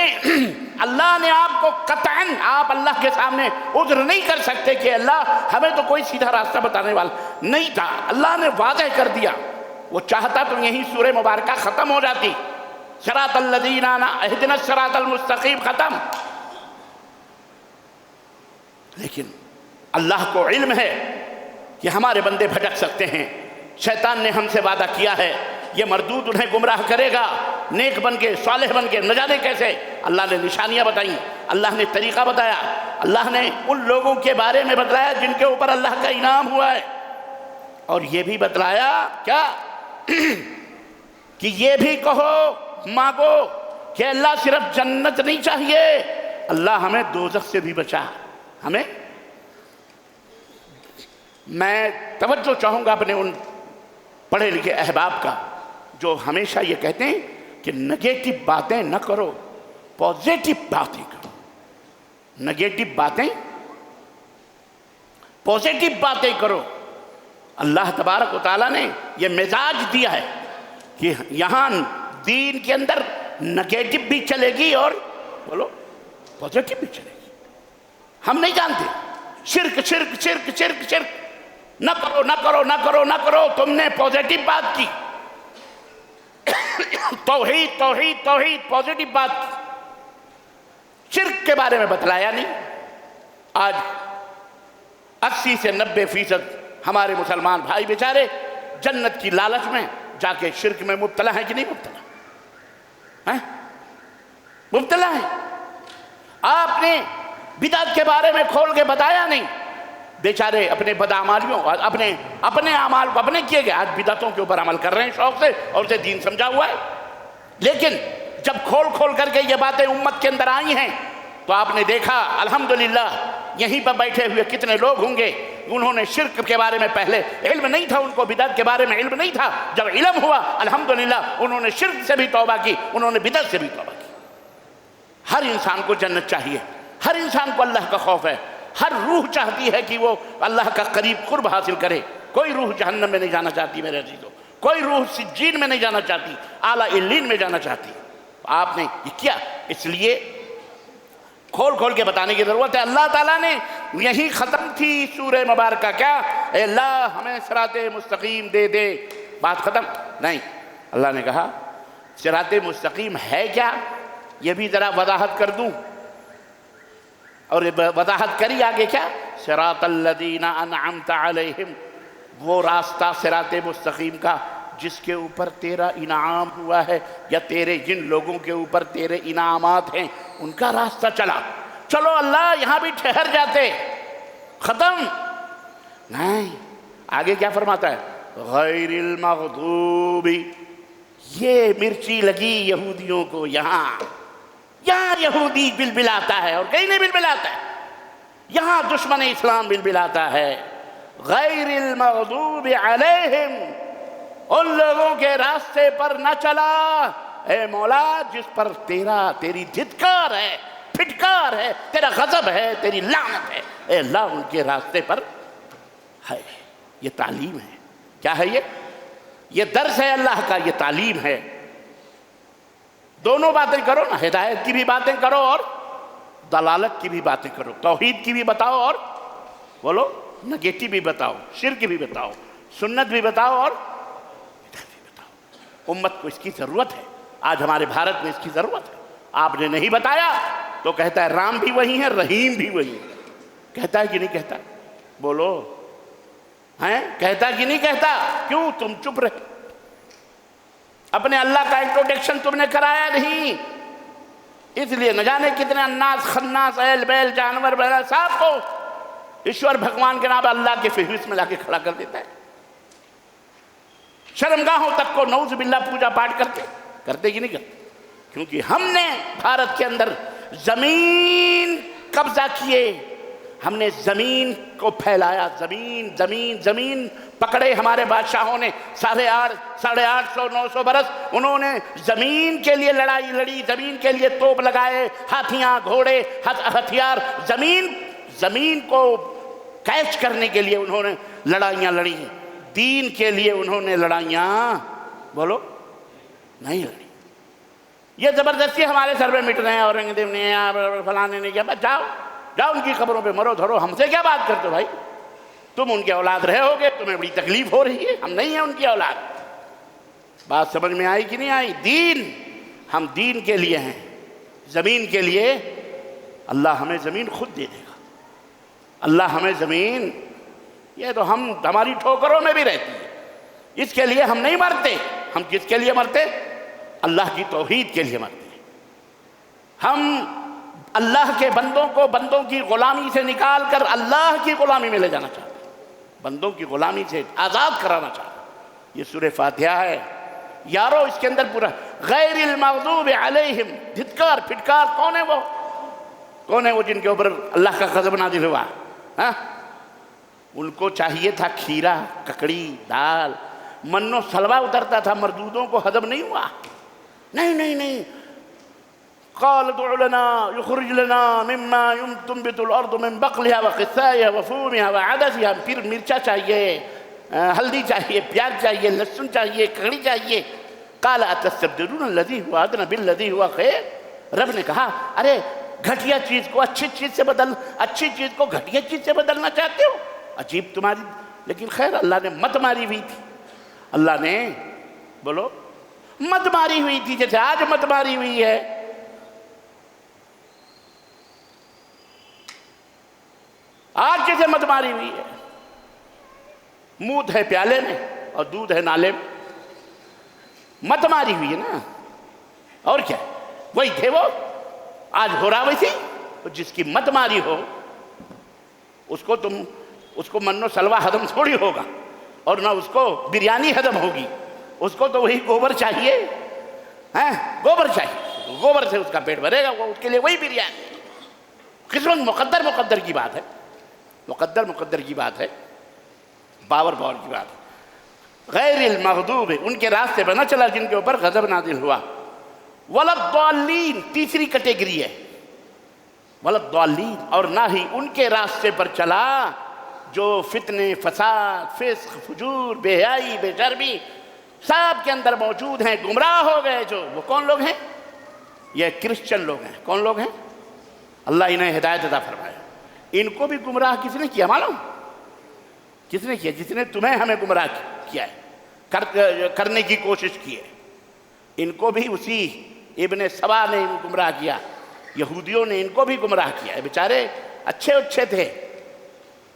اللہ نے آپ کو قطعاً، آپ اللہ کے سامنے عذر نہیں کر سکتے کہ اللہ ہمیں تو کوئی سیدھا راستہ بتانے والا نہیں تھا، اللہ نے واضح کر دیا۔ وہ چاہتا تو یہی سورہ مبارکہ ختم ہو جاتی، صراط الذین اہدنا الصراط المستقیم ختم، لیکن اللہ کو علم ہے کہ ہمارے بندے بھٹک سکتے ہیں، شیطان نے ہم سے وعدہ کیا ہے یہ مردود انہیں گمراہ کرے گا، نیک بن کے، صالح بن کے، نہ جانے کیسے۔ اللہ نے نشانیاں بتائیں، اللہ نے طریقہ بتایا، اللہ نے ان لوگوں کے بارے میں بتلایا جن کے اوپر اللہ کا انعام ہوا ہے، اور یہ بھی بتلایا کیا کہ یہ بھی کہو، مانگو کہ اللہ صرف جنت نہیں چاہیے، اللہ ہمیں دوزخ سے بھی بچا۔ ہمیں، میں توجہ چاہوں گا اپنے ان پڑھے لکھے احباب کا جو ہمیشہ یہ کہتے ہیں کہ نگیٹو باتیں نہ کرو، پازیٹو باتیں کرو۔ نگیٹو باتیں، پازیٹو باتیں کرو۔ اللہ تبارک و تعالیٰ نے یہ مزاج دیا ہے کہ یہاں دین کے اندر نگیٹو بھی چلے گی اور بولو پازیٹو بھی چلے گی۔ ہم نہیں جانتے، شرک شرک شرک شرک شرک، نہ کرو نہ کرو نہ کرو نہ کرو، تم نے پازیٹو بات کی، توحید توحید توحید، پازیٹو بات کی، شرک کے بارے میں بتلایا نہیں۔ آج 80 سے 90% ہمارے مسلمان بھائی بیچارے جنت کی لالچ میں جا کے شرک میں مبتلا ہیں کہ نہیں مبتلا ہیں؟ مبتلا ہیں۔ آپ نے بدعت کے بارے میں کھول کے بتایا نہیں، بیچارے اپنے بدعمالیوں، اپنے اعمال کو اپنے کیے گئے، آج بدعتوں کے اوپر عمل کر رہے ہیں شوق سے، اور اسے دین سمجھا ہوا ہے۔ لیکن جب کھول کر کے یہ باتیں امت کے اندر آئی ہیں تو آپ نے دیکھا الحمدللہ یہیں پر بیٹھے ہوئے کتنے لوگ ہوں گے انہوں نے شرک کے بارے میں پہلے علم نہیں تھا، ان کو بدعت کے بارے میں علم نہیں تھا، جب علم ہوا الحمدللہ انہوں نے شرک سے بھی توبہ کی، انہوں نے بدعت سے بھی توبہ کی۔ ہر انسان کو جنت چاہیے، ہر انسان کو اللہ کا خوف ہے، ہر روح چاہتی ہے کہ وہ اللہ کا قریب قرب حاصل کرے۔ کوئی روح جہنم میں نہیں جانا چاہتی میرے عزیزو، کوئی روح سجین میں نہیں جانا چاہتی، اعلیٰ علیین میں جانا چاہتی۔ آپ نے یہ کیا، اس لیے کھول کھول کے بتانے کی ضرورت ہے۔ اللہ تعالیٰ نے یہی ختم تھی سورہ مبارکہ، کیا؟ اے اللہ ہمیں صراط مستقیم دے دے، بات ختم؟ نہیں، اللہ نے کہا صراط مستقیم ہے کیا، یہ بھی ذرا وضاحت کر دوں، اور وضاحت کری آگے کیا؟ صراط الذین انعمت علیہم، وہ راستہ صراط مستقیم کا جس کے اوپر تیرا انعام ہوا ہے، یا تیرے جن لوگوں کے اوپر تیرے انعامات ہیں ان کا راستہ چلا۔ چلو اللہ یہاں بھی ٹھہر جاتے، ختم؟ نہیں، آگے کیا فرماتا ہے؟ غیر المغضوب، یہ مرچی لگی یہودیوں کو، یہاں یہودی بلبلاتا ہے اور کہیں نہیں بلبلاتا ہے، یہاں دشمن اسلام بلبلاتا ہے۔ غیر المغضوب علیہم، ان لوگوں کے راستے پر نہ چلا اے مولا جس پر تیری دھتکار ہے، پھٹکار ہے، تیرا غضب ہے، تیری لعنت ہے، اے اللہ ان کے راستے پر ہے۔ یہ تعلیم ہے، کیا ہے یہ درس ہے اللہ کا، یہ تعلیم ہے۔ دونوں باتیں کرو نا، ہدایت کی بھی باتیں کرو اور دلالت کی بھی باتیں کرو، توحید کی بھی بتاؤ اور بولو نگیٹو بھی بتاؤ، شرک بھی بتاؤ، سنت بھی بتاؤ اور بدعت بھی بتاؤ۔ امت کو اس کی ضرورت ہے، آج ہمارے بھارت میں اس کی ضرورت ہے۔ آپ نے نہیں بتایا تو کہتا ہے رام بھی وہی ہے، رحیم بھی وہی ہے، کہتا ہے کہ نہیں کہتا؟ بولو، ہیں؟ کہتا کہ نہیں کہتا؟ کیوں تم چپ رہے؟ اپنے اللہ کا انٹروڈکشن تم نے کرایا نہیں، اس لیے نہ جانے کتنے اناس خناس ایل بیل جانور بغیرہ سب کو ایشور بھگوان کے نام اللہ کے فہرست میں لا کے کھڑا کر دیتا ہے۔ شرمگاہوں تک کو نعوذ باللہ پوجا پاٹ کرتے کہ نہیں کرتے؟ کیونکہ ہم نے بھارت کے اندر زمین قبضہ کیے، ہم نے زمین کو پھیلایا، زمین پکڑے ہمارے بادشاہوں نے، 850 900 برس انہوں نے زمین کے لیے لڑائی لڑی، زمین کے لیے توپ لگائے، ہاتھیاں گھوڑے ہتھیار، زمین کو کیچ کرنے کے لیے انہوں نے لڑائیاں لڑی، دین کے لیے انہوں نے لڑائیاں بولو نہیں لڑی۔ یہ زبردستی ہمارے سر پہ مٹ رہے ہیں، اورنگزیب نے فلانے نے کیا، جاؤ ان کی قبروں پہ مرو دھرو، ہم سے کیا بات کرتے ہو بھائی؟ تم ان کے اولاد رہے ہوگے، تمہیں بڑی تکلیف ہو رہی ہے، ہم نہیں ہیں ان کی اولاد۔ بات سمجھ میں آئی کہ نہیں آئی؟ دین، ہم دین کے لیے ہیں، زمین کے لیے اللہ ہمیں زمین خود دے دے گا، اللہ ہمیں زمین، یہ تو ہماری ٹھوکروں میں بھی رہتی ہے، اس کے لیے ہم نہیں مرتے۔ ہم کس کے لیے مرتے؟ اللہ کی توحید کے لیے مرتے ہیں۔ ہم اللہ کے بندوں کو بندوں کی غلامی سے نکال کر اللہ کی غلامی میں لے جانا چاہتے ہیں، بندوں کی غلامی سے آزاد کرانا چاہتے ہیں۔ یہ سورہ فاتحہ ہے یارو، اس کے اندر پورا غیر المغضوب علیہم، دھتکار پھٹکار کون ہے وہ جن کے اوپر اللہ کا غضب نازل ہوا؟ ان کو چاہیے تھا کھیرا، ککڑی، دال، منو سلوا اترتا تھا، مردودوں کو ہضم نہیں ہوا۔ نہیں، قال ادع لنا يخرج لنا مما تنبت الارض من بقلها وقثائها وفومها وعدسها، پھر مرچا چاہیے، ہلدی چاہیے، پیاز چاہیے، لہسن چاہیے، ککڑی چاہیے۔ قال اتستبدلون الذي هو ادنى بالذي هو خير، رب نے کہا ارے گھٹیا چیز کو اچھی چیز سے اچھی چیز کو گھٹیا چیز سے بدلنا چاہتے ہو؟ عجیب تمہاری، لیکن خیر اللہ نے مت ماری ہوئی تھی، اللہ نے بولو مت ماری ہوئی تھی، جیسے آج مت ماری ہوئی ہے۔ آج جیسے مت ماری ہوئی ہے، مود ہے پیالے میں اور دودھ ہے نالے میں، مت ماری ہوئی ہے نا، اور کیا؟ وہی تھے وہ، آج ہو رہا ویسی۔ جس کی مت ماری ہو اس کو منو سلوا ہضم تھوڑی ہوگا، اور نہ اس کو بریانی ہضم ہوگی، اس کو تو وہی گوبر چاہیے، گوبر چاہیے، گوبر سے اس کا پیٹ بھرے گا، وہ اس کے لیے وہی بریانی۔ قسمت مقدر کی بات ہے، مقدر کی بات ہے، باور کی بات ہے۔ غیر المغضوب، ان کے راستے پر نہ چلا جن کے اوپر غضب نازل ہوا۔ وَلَا-الضَّالِّينَ، تیسری کیٹیگری ہے، وَلَا-الضَّالِّينَ، اور نہ ہی ان کے راستے پر چلا جو فتنے، فساد، فسق، فجور، بے حیائی، بے شرمی سب کے اندر موجود ہیں، گمراہ ہو گئے جو۔ وہ کون لوگ ہیں؟ یہ کرسچن لوگ ہیں۔ کون لوگ ہیں؟ اللہ انہیں ہدایت عطا فرمائے۔ ان کو بھی گمراہ کس نے کیا معلوم؟ کس نے کیا؟ جس نے تمہیں ہمیں گمراہ کیا ہے، کرنے کی کوشش کی ہے، ان کو بھی اسی ابن سبا نے گمراہ کیا، یہودیوں نے ان کو بھی گمراہ کیا ہے۔ بیچارے اچھے تھے،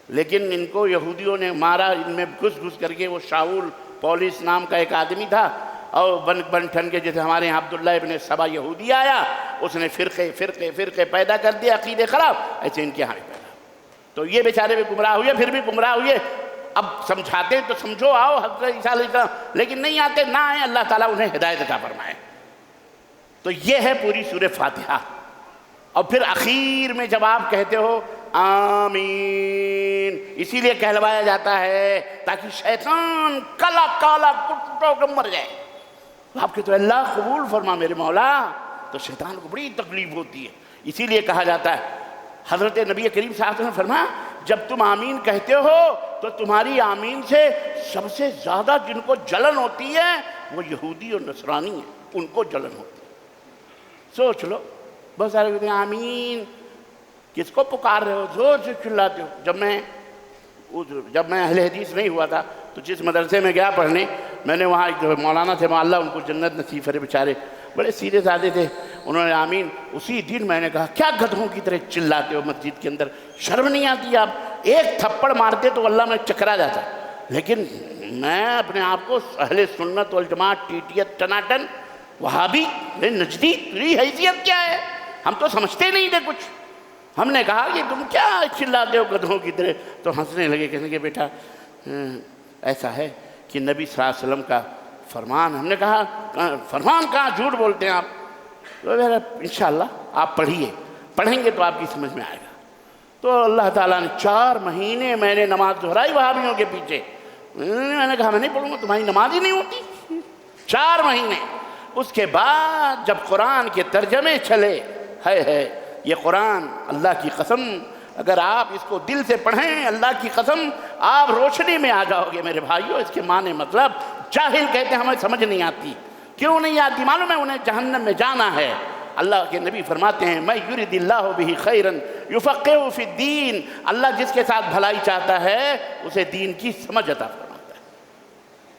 لیکن ان کو یہودیوں نے مارا، ان میں گھس کر کے۔ وہ شاول پولس نام کا ایک آدمی تھا، اور بن ٹھن کے، جیسے ہمارے یہاں عبداللہ ابن سبا یہودی آیا، اس نے فرقے پیدا کر دیا، عقیدے خراب، ایسے ان کے یہاں بھی پیدا۔ تو یہ بیچارے بھی گمراہ ہوئے، پھر بھی گمراہ ہوئے۔ اب سمجھاتے ہیں تو سمجھو، آؤ حضرت عیسیٰ علیہ السلام، لیکن نہیں آتے، نہ آئیں، اللہ تعالیٰ انہیں ہدایت عطا فرمائے۔ تو یہ ہے پوری سورہ فاتحہ۔ اور پھر اخیر میں جب آپ کہتے ہو آمین، اسی لیے کہلوایا جاتا ہے تاکہ شیطان کالا کٹ مر جائے۔ آپ کہتے ہو اللہ قبول فرما میرے مولا، تو شیطان کو بڑی تکلیف ہوتی ہے۔ اسی لیے کہا جاتا ہے، حضرت نبی کریم صلی اللہ علیہ وسلم نے فرمایا جب تم آمین کہتے ہو تو تمہاری آمین سے سب سے زیادہ جن کو جلن ہوتی ہے وہ یہودی اور نصرانی ہیں، ان کو جلن ہوتی ہے۔ سوچ لو، بہت سارے کہتے ہیں آمین، کس کو پکار رہے ہو، زور سے چلاتے ہو۔ جب میں اہل حدیث نہیں ہوا تھا تو جس مدرسے میں گیا پڑھنے، میں نے وہاں ایک مولانا تھے، اللہ ان کو جنت نصیب کرے، بیچارے بڑے سیدھے سادے تھے، انہوں نے آمین۔ اسی دن میں نے کہا کیا گدھوں کی طرح چلاتے ہو مسجد کے اندر، شرم نہیں آتی آپ؟ ایک تھپڑ مارتے تو اللہ میں چکرا جاتا۔ لیکن میں اپنے آپ کو اہل سنت والجماعت، ٹیٹیت، ٹناٹن، وہابی، نجدی، تیری حیثیت کیا ہے؟ ہم تو سمجھتے نہیں تھے کچھ۔ ہم نے کہا کہ تم کیا چلاتے ہو گدھوں کی طرح؟ تو ہنسنے لگے، کہنے کہ بیٹا ایسا ہے کہ نبی صلی اللہ علیہ وسلم کا فرمان۔ ہم نے کہا فرمان کہاں، جھوٹ بولتے ہیں آپ۔ تو انشاءاللہ آپ پڑھیں گے تو آپ کی سمجھ میں آئے گا۔ تو اللہ تعالیٰ نے 4 مہینے میں نے نماز دہرائی وہابیوں کے پیچھے۔ میں نے کہا میں نہیں پڑھوں گا، تمہاری نماز ہی نہیں ہوتی۔ 4 مہینے۔ اس کے بعد جب قرآن کے ترجمے چلے، ہے یہ قرآن اللہ کی قسم، اگر آپ اس کو دل سے پڑھیں، اللہ کی قسم آپ روشنی میں آ جاؤ گے میرے بھائیوں۔ اس کے معنی مطلب جاہل کہتے ہیں ہمیں سمجھ نہیں آتی۔ کیوں نہیں آتی معلوم ہے؟ انہیں جہنم میں جانا ہے۔ اللہ کے نبی فرماتے ہیں میں یرید اللہ بہ خیرا یفقہہ فی الدین، اللہ جس کے ساتھ بھلائی چاہتا ہے اسے دین کی سمجھ عطا فرماتا ہے۔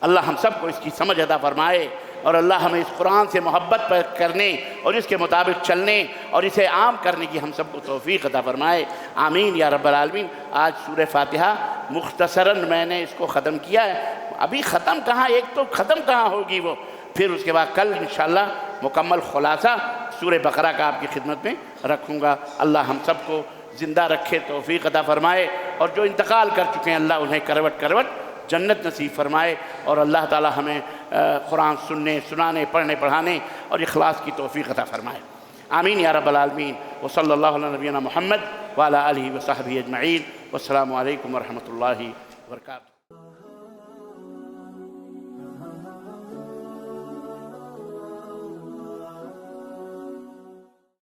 اللہ ہم سب کو اس کی سمجھ عطا فرمائے، اور اللہ ہمیں اس قرآن سے محبت پر کرنے اور اس کے مطابق چلنے اور اسے عام کرنے کی ہم سب کو توفیق عطا فرمائے، آمین یا رب العالمین۔ آج سورہ فاتحہ مختصراً میں نے اس کو ختم کیا ہے، ابھی ختم کہاں، ایک تو ختم کہاں ہوگی وہ، پھر اس کے بعد کل انشاءاللہ مکمل خلاصہ سورہ بقرہ کا آپ کی خدمت میں رکھوں گا۔ اللہ ہم سب کو زندہ رکھے، توفیق عطا فرمائے، اور جو انتقال کر چکے ہیں اللہ انہیں کروٹ جنت نصیب فرمائے، اور اللہ تعالی ہمیں قرآن سننے، سنانے، پڑھنے، پڑھانے اور اخلاص کی توفیق عطا فرمائے، آمین یا رب العالمین۔ وصلی اللہ علی نبینا محمد وعلی آلہ وصحبہ اجمعین، والسلام علیکم ورحمۃ اللہ وبرکاتہ۔